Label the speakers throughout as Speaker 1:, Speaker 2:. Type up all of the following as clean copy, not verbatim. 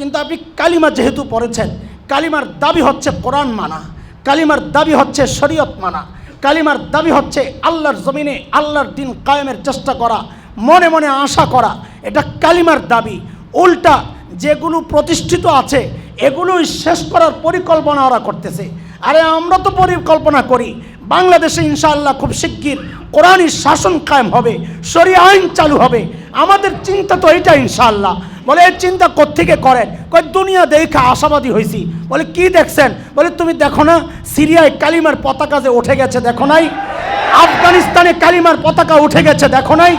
Speaker 1: কিন্তু আপনি কালিমা যেহেতু পড়েছেন, কালিমার দাবি হচ্ছে কোরআন মানা, কালিমার দাবি হচ্ছে শরীয়ত মানা, কালিমার দাবি হচ্ছে আল্লাহর জমিনে আল্লাহর দিন কায়েমের চেষ্টা করা, মনে মনে আশা করা, এটা কালিমার দাবি। উল্টা যেগুলো প্রতিষ্ঠিত আছে এগুলোই শেষ করার পরিকল্পনা ওরা করতেছে। আরে আমরা তো পরিকল্পনা করি বাংলাদেশে ইনশাআল্লাহ খুব শিগগির কোরআনী শাসন কায়েম হবে, শরিয়া আইন চালু হবে। আমাদের চিন্তা তো এইটা ইনশাআল্লাহ। বলে এই চিন্তা কোত্থেকে করেন? কয় দুনিয়া দেখে আশাবাদী হয়েছি। বলে কি দেখছেন? বলে তুমি দেখো না সিরিয়ায় কালিমার পতাকা যে উঠে গেছে, দেখো নাই? আফগানিস্তানে কালিমার পতাকা উঠে গেছে, দেখো নাই?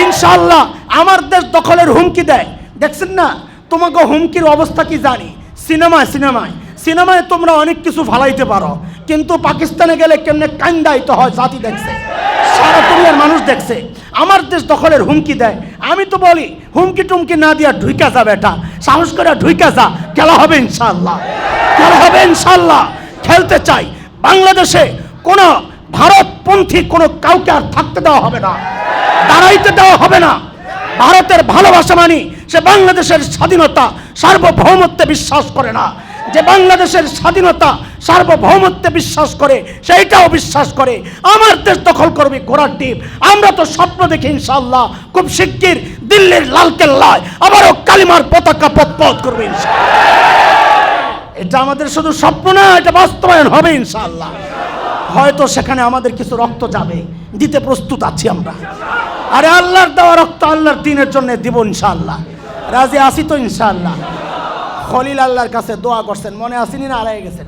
Speaker 1: ইনশাআল্লাহ আমার দেশ দখলের হুমকি দেয়, দেখছেন না? তোমাকে হুমকির অবস্থা কি জানি? সিনেমায় তোমরা অনেক কিছু ফালাইতে পারো, কিন্তু পাকিস্তানে গেলে কেমনে কান্দাইতে হয় জাতি দেখছে, সারা দুনিয়ার মানুষ দেখছে। আমার দেশ দখলের হুমকি দেয়। আমি তো বলি হুমকি টুমকি না দিয়া ঢুইকা যা বেটা, সাহস করে ঢুইকা যা, খেলা হবে ইনশাআল্লাহ, খেলা হবে ইনশাআল্লাহ। খেলতে চাই বাংলাদেশে কোনো ভারতপন্থী কোনো কাউকে আর থাকতে দেওয়া হবে না, দাঁড়াইতে দেওয়া হবে না। ভারতের ভালোবাসা মানি সে বাংলাদেশের স্বাধীনতা সার্বভৌমত্বে বিশ্বাস করে না। যে বাংলাদেশের স্বাধীনতা সার্বভৌমত্বে বিশ্বাস করে সেইটাও বিশ্বাস করে আমার দেশ দখল করবে ঘোড়ার ডিম। আমরা তো স্বপ্ন দেখি ইনশাআল্লাহ খুব শিগগির দিল্লির লালকেল্লায় আবারও কালিমার পতাকা পথ করবে ইনশাআল্লাহ। এটা আমাদের শুধু স্বপ্ন না, এটা বাস্তবায়ন হবে ইনশাআল্লাহ। হয়তো সেখানে আমাদের কিছু রক্ত যাবে, দিতে প্রস্তুত আছি আমরা। আরে আল্লাহর দেওয়া রক্ত আল্লাহর দিনের জন্য দিব ইনশাআল্লাহ। রাজি আছি তো ইনশাআল্লাহ। খলিল আল্লাহর কাছে দোয়া করছেন, মনে আসেনি না? হারিয়ে গেছেন।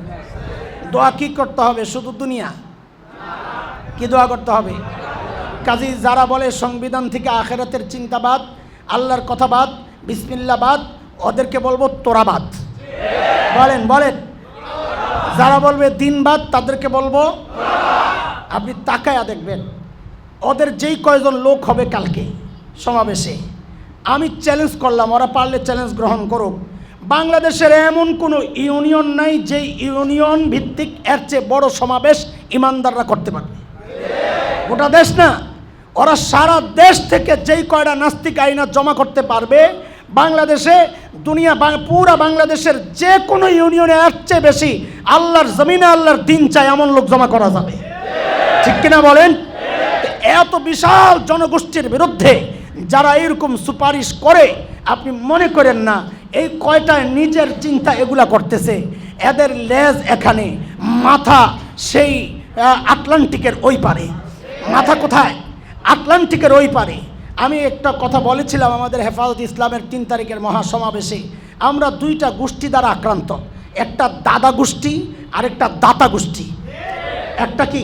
Speaker 1: দোয়া কি করতে হবে? শুধু দুনিয়া কি দোয়া করতে হবে? কাজী যারা বলে সংবিধান থেকে আখেরাতের চিন্তাবাদ, আল্লাহর কথাবাদ, বিসমিল্লাবাদ, ওদেরকে বলবো তোরাবাদ। বলেন বলেন। যারা বলবে দিনবাদ তাদেরকে বলবো। আপনি তাকায়া দেখবেন ওদের যেই কয়জন লোক হবে কালকে সমাবেশে, আমি চ্যালেঞ্জ করলাম, ওরা পারলে চ্যালেঞ্জ গ্রহণ করুক। বাংলাদেশের এমন কোনো ইউনিয়ন নাই যে ইউনিয়ন ভিত্তিক এর চেয়ে বড় সমাবেশ ইমানদাররা করতে পারবে। গোটা দেশ না, ওরা সারা দেশ থেকে যেই কয়টা নাস্তিক আইনা জমা করতে পারবে বাংলাদেশে, দুনিয়া পুরা বাংলাদেশের যে কোনো ইউনিয়নে এর চেয়ে বেশি আল্লাহর জমিনে আল্লাহর দিন চাই এমন লোক জমা করা যাবে। ঠিক কিনা বলেন? এত বিশাল জনগোষ্ঠীর বিরুদ্ধে যারা এরকম সুপারিশ করে, আপনি মনে করেন না এই কয়টায় নিজের চিন্তা এগুলা করতেছে। এদের লেজ এখানে, মাথা সেই আটলান্টিকের ওই পারে। মাথা কোথায়? আটলান্টিকের ওই পারে। আমি একটা কথা বলেছিলাম আমাদের হেফাজত ইসলামের 3 তারিখের মহাসমাবেশে, আমরা দুইটা গোষ্ঠী দ্বারা আক্রান্ত, একটা দাদা গোষ্ঠী আর একটা দাতা গোষ্ঠী। একটা কি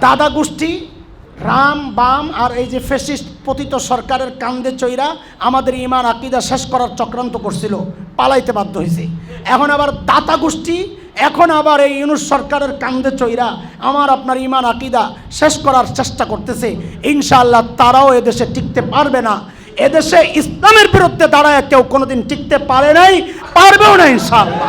Speaker 1: দাদা গোষ্ঠী, রাম বাম আর এই যে ফ্যাসিস্ট পতিত সরকারের কান্দে চৈরা আমাদের ইমান আকিদা শেষ করার চক্রান্ত করছিল, পালাইতে বাধ্য হয়েছে। এখন আবার দাতা গোষ্ঠী, এখন আবার এই ইউনূস সরকারের কান্দে চৈরা আমার আপনার ইমান আকিদা শেষ করার চেষ্টা করতেছে। ইনশাআল্লাহ তারাও এদেশে টিকতে পারবে না। এদেশে ইসলামের বিরুদ্ধে দাঁড়ায় কেউ কোনোদিন টিকতে পারে নাই, পারবেও না ইনশাআল্লাহ।